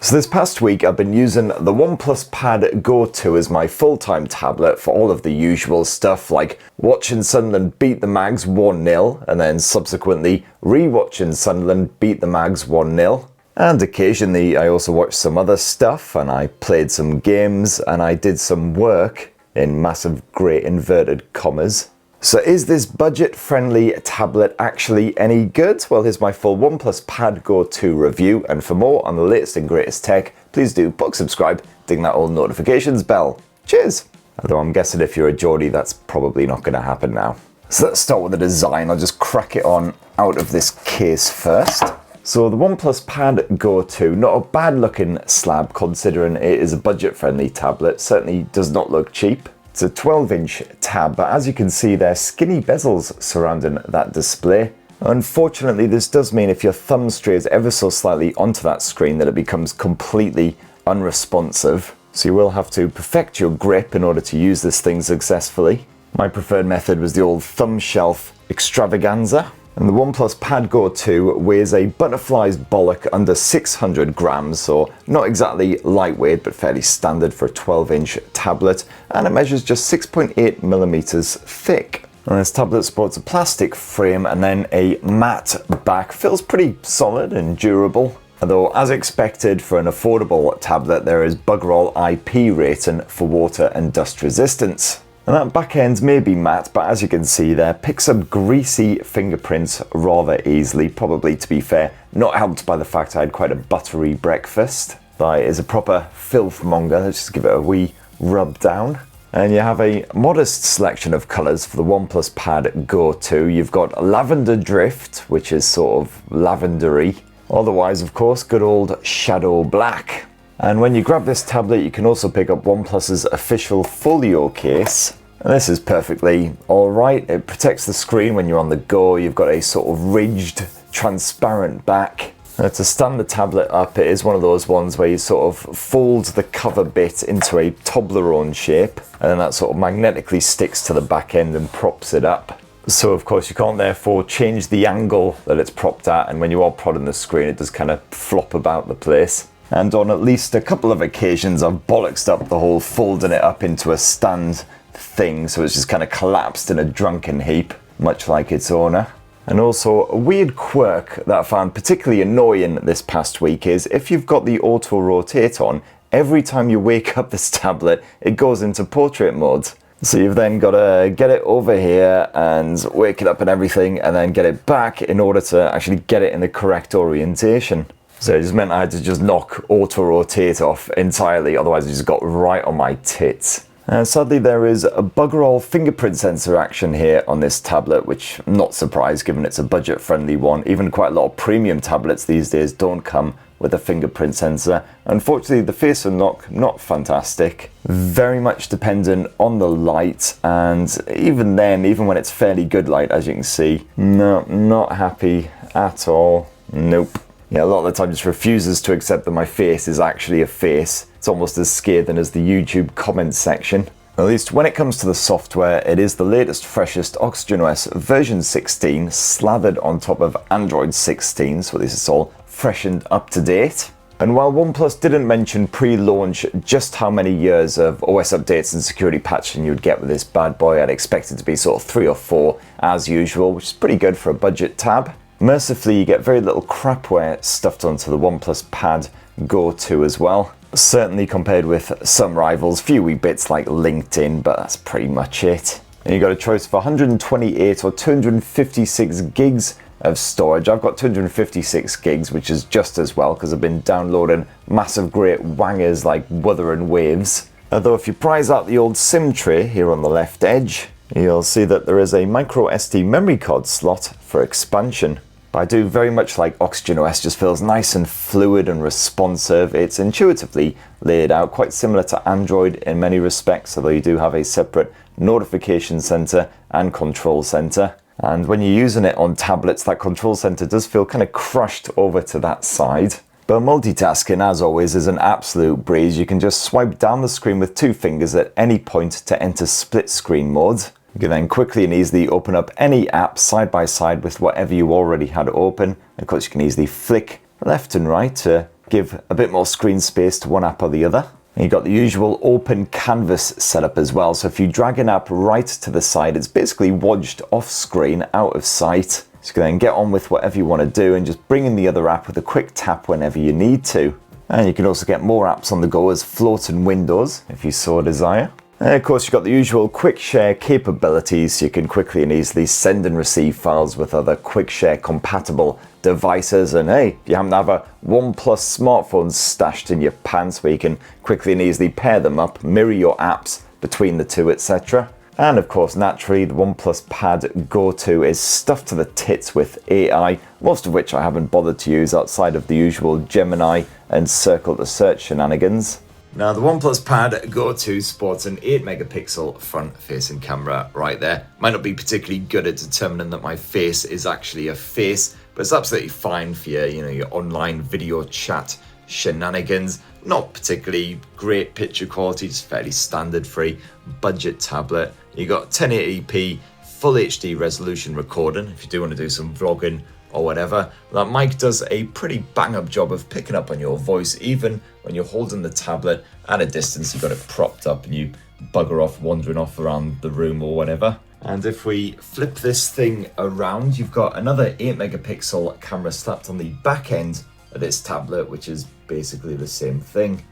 So this past week I've been using the OnePlus Pad Go 2 as my full-time tablet for all of the usual stuff like watching Sunderland beat the Mags 1-0 and then subsequently re-watching Sunderland beat the Mags 1-0. And occasionally I also watched some other stuff and I played some games and I did some work in massive great inverted commas. So is this budget-friendly tablet actually any good? Well, here's my full OnePlus Pad Go 2 review, and for more on the latest and greatest tech, please do subscribe, ding that old notifications bell. Cheers! Although I'm guessing if you're a Geordie, that's probably not going to happen now. So let's start with the design. I'll just crack it on out of this case first. So the OnePlus Pad Go 2, not a bad looking slab considering it is a budget-friendly tablet, certainly does not look cheap. It's a 12-inch tab, but as you can see, there are skinny bezels surrounding that display. Unfortunately, this does mean if your thumb strays ever so slightly onto that screen that it becomes completely unresponsive. So you will have to perfect your grip in order to use this thing successfully. My preferred method was the old thumb shelf extravaganza. And the OnePlus Pad Go 2 weighs a butterfly's bollock under 600 grams, so not exactly lightweight, but fairly standard for a 12-inch tablet, and it measures just 6.8 millimeters thick. And this tablet sports a plastic frame and then a matte back. Feels pretty solid and durable. Although, as expected for an affordable tablet, there is bugger-all IP rating for water and dust resistance. And that back end may be matte, but as you can see there, picks up greasy fingerprints rather easily. Probably, to be fair, not helped by the fact I had quite a buttery breakfast. That is a proper filth monger. Let's just give it a wee rub down. And you have a modest selection of colours for the OnePlus Pad Go 2. You've got lavender drift, which is sort of lavendery. Otherwise, of course, good old shadow black. And when you grab this tablet, you can also pick up OnePlus's official Folio case. And this is perfectly alright. It protects the screen when you're on the go. You've got a sort of ridged, transparent back. To stand the tablet up, it is one of those ones where you sort of fold the cover bit into a Toblerone shape, and then that sort of magnetically sticks to the back end and props it up. So of course you can't therefore change the angle that it's propped at, and when you are prodding the screen it does kind of flop about the place. And on at least a couple of occasions I've bollocksed up the whole folding it up into a stand thing, so it's just kind of collapsed in a drunken heap, much like its owner. And also a weird quirk that I found particularly annoying this past week is if you've got the auto rotate on, every time you wake up this tablet it goes into portrait mode. So you've then got to get it over here and wake it up and everything, and then get it back in order to actually get it in the correct orientation. So it just meant I had to just knock auto-rotate off entirely, otherwise it just got right on my tits. Sadly, there is a bugger-all fingerprint sensor action here on this tablet, which I'm not surprised given it's a budget-friendly one. Even quite a lot of premium tablets these days don't come with a fingerprint sensor. Unfortunately, the face unlock, not fantastic. Very much dependent on the light, and even then, even when it's fairly good light, as you can see, no, not happy at all. Nope. Yeah, a lot of the time just refuses to accept that my face is actually a face. It's almost as scathing as the YouTube comments section. At least when it comes to the software, it is the latest, freshest OxygenOS version 16 slathered on top of Android 16, so this is all fresh and up to date. And while OnePlus didn't mention pre-launch just how many years of OS updates and security patching you would get with this bad boy, I'd expect it to be sort of 3 or 4 as usual, which is pretty good for a budget tab. Mercifully, you get very little crapware stuffed onto the OnePlus Pad Go 2 as well. Certainly compared with some rivals, few wee bits like LinkedIn, but that's pretty much it. And you got a choice of 128 or 256 gigs of storage. I've got 256 gigs, which is just as well because I've been downloading massive great wangers like Wuthering Waves. Although if you prize out the old SIM tray here on the left edge, you'll see that there is a micro SD memory card slot for expansion. But I do very much like OxygenOS, just feels nice and fluid and responsive. It's intuitively laid out, quite similar to Android in many respects, although you do have a separate notification center and control center. And when you're using it on tablets, that control center does feel kind of crushed over to that side. But multitasking, as always, is an absolute breeze. You can just swipe down the screen with 2 fingers at any point to enter split screen mode. You can then quickly and easily open up any app side by side with whatever you already had open. Of course, you can easily flick left and right to give a bit more screen space to one app or the other. And you've got the usual open canvas setup as well, so if you drag an app right to the side, it's basically wedged off screen, out of sight. So you can then get on with whatever you want to do and just bring in the other app with a quick tap whenever you need to. And you can also get more apps on the go as floating windows if you so desire. And of course, you've got the usual quick share capabilities, so you can quickly and easily send and receive files with other quick share compatible devices. And hey, if you happen to have a OnePlus smartphone stashed in your pants where you can quickly and easily pair them up, mirror your apps between the two, etc. And of course, naturally, the OnePlus Pad Go 2 is stuffed to the tits with AI, most of which I haven't bothered to use outside of the usual Gemini and circle to search shenanigans. Now, the OnePlus Pad Go 2 sports an 8 megapixel front-facing camera right there. Might not be particularly good at determining that my face is actually a face, but it's absolutely fine for your online video chat shenanigans. Not particularly great picture quality, just fairly standard for a budget tablet. You got 1080p full HD resolution recording if you do want to do some vlogging or whatever. That mic does a pretty bang-up job of picking up on your voice, even when you're holding the tablet at a distance. You've got it propped up and you bugger off wandering off around the room or whatever. And if we flip this thing around, you've got another 8 megapixel camera slapped on the back end of this tablet, which is basically the same thing.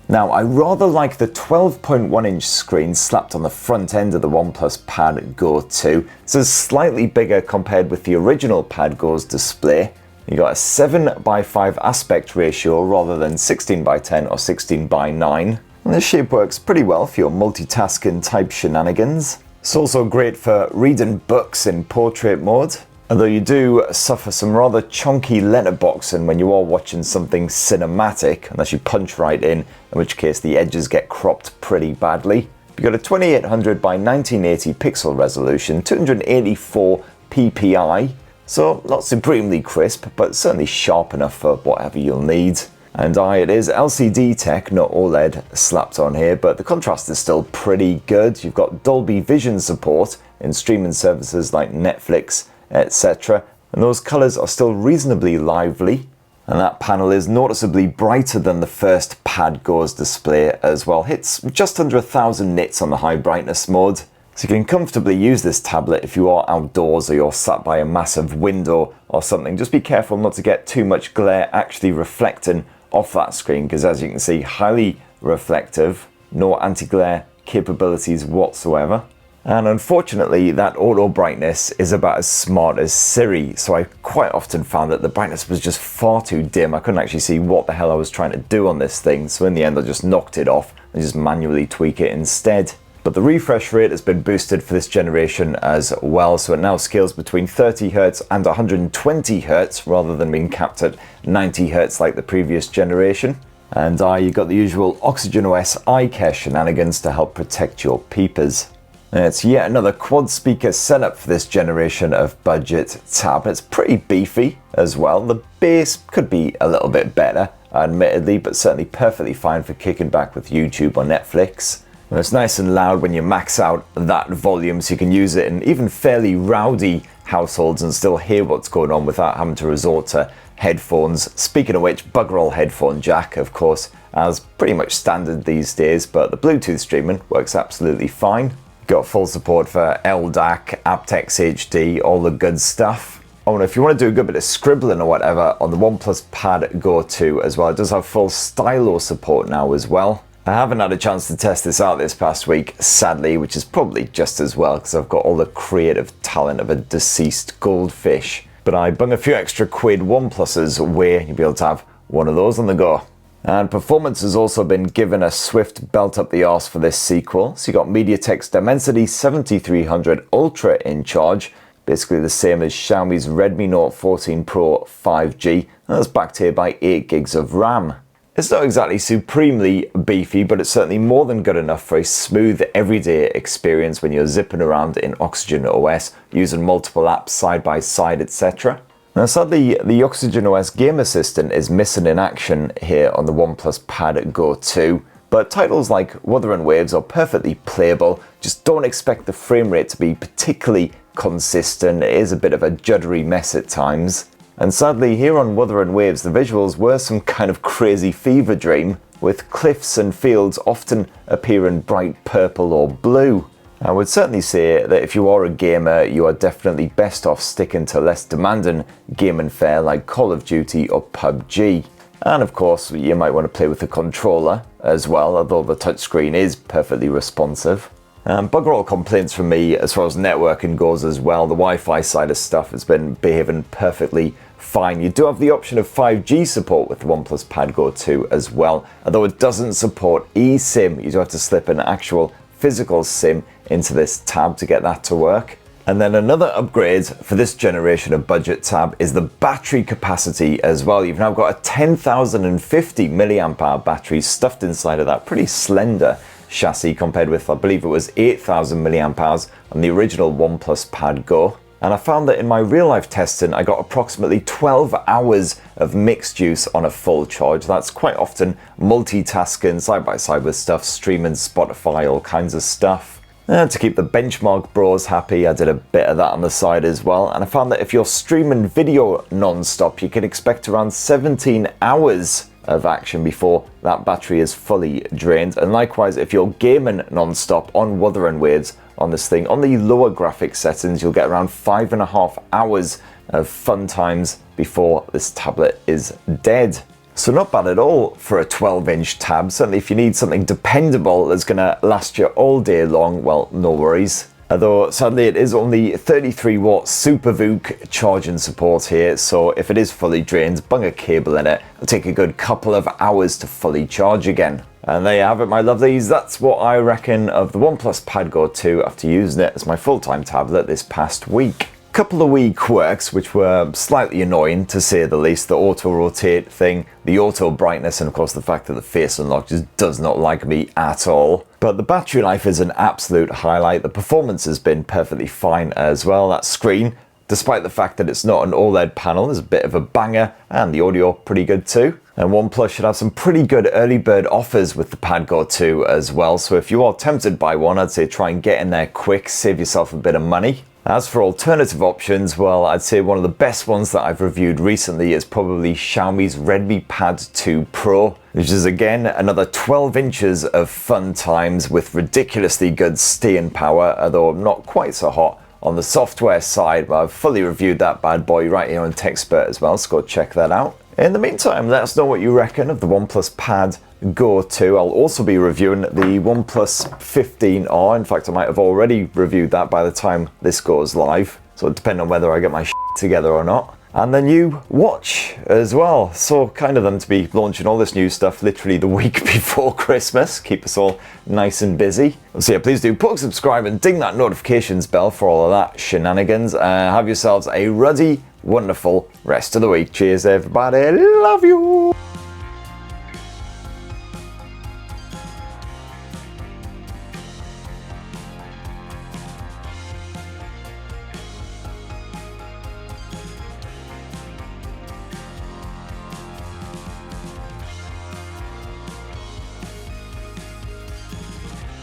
Now, I rather like the 12.1 inch screen slapped on the front end of the OnePlus Pad Go 2. This is slightly bigger compared with the original Pad Go's display. You got a 7:5 aspect ratio rather than 16:10 or 16:9. And this shape works pretty well for your multitasking type shenanigans. It's also great for reading books in portrait mode, although you do suffer some rather chunky letterboxing when you are watching something cinematic, unless you punch right in which case the edges get cropped pretty badly. You've got a 2800 by 1980 pixel resolution, 284 ppi, so not supremely crisp, but certainly sharp enough for whatever you'll need. And it is LCD tech, not OLED, slapped on here, but the contrast is still pretty good. You've got Dolby Vision support in streaming services like Netflix, etc. And those colours are still reasonably lively. And that panel is noticeably brighter than the first Pad Go's display as well. Hits just under 1000 nits on the high brightness mode. So you can comfortably use this tablet if you are outdoors or you're sat by a massive window or something. Just be careful not to get too much glare actually reflecting off that screen, because as you can see, highly reflective, no anti-glare capabilities whatsoever. And unfortunately, that auto brightness is about as smart as Siri, so I quite often found that the brightness was just far too dim. I couldn't actually see what the hell I was trying to do on this thing, so in the end I just knocked it off and just manually tweak it instead. But the refresh rate has been boosted for this generation as well, so it now scales between 30Hz and 120Hz rather than being capped at 90Hz like the previous generation. And you got the usual OxygenOS eye care shenanigans to help protect your peepers. And it's yet another quad speaker setup for this generation of budget tab. It's pretty beefy as well. The bass could be a little bit better, admittedly, but certainly perfectly fine for kicking back with YouTube or Netflix. And it's nice and loud when you max out that volume, so you can use it in even fairly rowdy households and still hear what's going on without having to resort to headphones. Speaking of which, bugger all headphone jack, of course, as pretty much standard these days, but the Bluetooth streaming works absolutely fine. Got full support for LDAC, aptX HD, all the good stuff. Oh, and if you want to do a good bit of scribbling or whatever on the OnePlus Pad Go 2 as well, it does have full Stylo support now as well. I haven't had a chance to test this out this past week, sadly, which is probably just as well because I've got all the creative talent of a deceased goldfish. But I bung a few extra quid OnePlus's way, and you'll be able to have one of those on the go. And performance has also been given a swift belt up the arse for this sequel. So you got MediaTek's Dimensity 7300 Ultra in charge, basically the same as Xiaomi's Redmi Note 14 Pro 5G, and that's backed here by 8 gigs of RAM. It's not exactly supremely beefy, but it's certainly more than good enough for a smooth everyday experience when you're zipping around in OxygenOS, using multiple apps side by side, etc. Now sadly, the OxygenOS game assistant is missing in action here on the OnePlus Pad Go 2, but titles like Wuthering Waves are perfectly playable. Just don't expect the frame rate to be particularly consistent. It is a bit of a juddery mess at times. And sadly, here on Wuthering Waves, the visuals were some kind of crazy fever dream, with cliffs and fields often appear in bright purple or blue. I would certainly say that if you are a gamer, you are definitely best off sticking to less demanding gaming fare like Call of Duty or PubG. And of course, you might want to play with a controller as well, although the touchscreen is perfectly responsive. Bugger all complaints from me as far as networking goes as well. The Wi-Fi side of stuff has been behaving perfectly fine. You do have the option of 5G support with the OnePlus Pad Go 2 as well, although it doesn't support eSIM. You do have to slip an actual physical SIM into this tab to get that to work. And then another upgrade for this generation of budget tab is the battery capacity as well. You've now got a 10,050 milliamp hour battery stuffed inside of that pretty slender chassis compared with, I believe it was 8,000 milliamp hours on the original OnePlus Pad Go. And I found that in my real life testing, I got approximately 12 hours of mixed use on a full charge. That's quite often multitasking side by side with stuff, streaming Spotify, all kinds of stuff. And to keep the benchmark bros happy, I did a bit of that on the side as well. And I found that if you're streaming video non-stop, you can expect around 17 hours of action before that battery is fully drained. And likewise, if you're gaming non-stop on Wuthering Waves on this thing, on the lower graphics settings, you'll get around 5.5 hours of fun times before this tablet is dead. So not bad at all for a 12-inch tab. Certainly if you need something dependable that's going to last you all day long, well, no worries. Although sadly it is only 33 watt Super VOOC charging support here, so if it is fully drained, bung a cable in it. It'll take a good couple of hours to fully charge again. And there you have it, my lovelies. That's what I reckon of the OnePlus Pad Go 2 after using it as my full-time tablet this past week. Couple of wee quirks which were slightly annoying to say the least. The auto rotate thing, the auto brightness, and of course the fact that the face unlock just does not like me at all. But the battery life is an absolute highlight. The performance has been perfectly fine as well. That screen, despite the fact that it's not an OLED panel, is a bit of a banger, and the audio pretty good too. And OnePlus should have some pretty good early bird offers with the Pad Go 2 as well. So if you are tempted by one, I'd say try and get in there quick, save yourself a bit of money. As for alternative options, well, I'd say one of the best ones that I've reviewed recently is probably Xiaomi's Redmi Pad 2 Pro, which is again another 12 inches of fun times with ridiculously good staying power, although not quite so hot on the software side, but I've fully reviewed that bad boy right here on TechSpert as well, so go check that out. In the meantime, let us know what you reckon of the OnePlus Pad Go 2. I'll also be reviewing the OnePlus 15R. In fact, I might have already reviewed that by the time this goes live. So depending on whether I get my shit together or not. And the new watch as well. So kind of them to be launching all this new stuff literally the week before Christmas. Keep us all nice and busy. So yeah, please do poke, subscribe and ding that notifications bell for all of that shenanigans. Have yourselves a ruddy, wonderful rest of the week. Cheers everybody. Love you.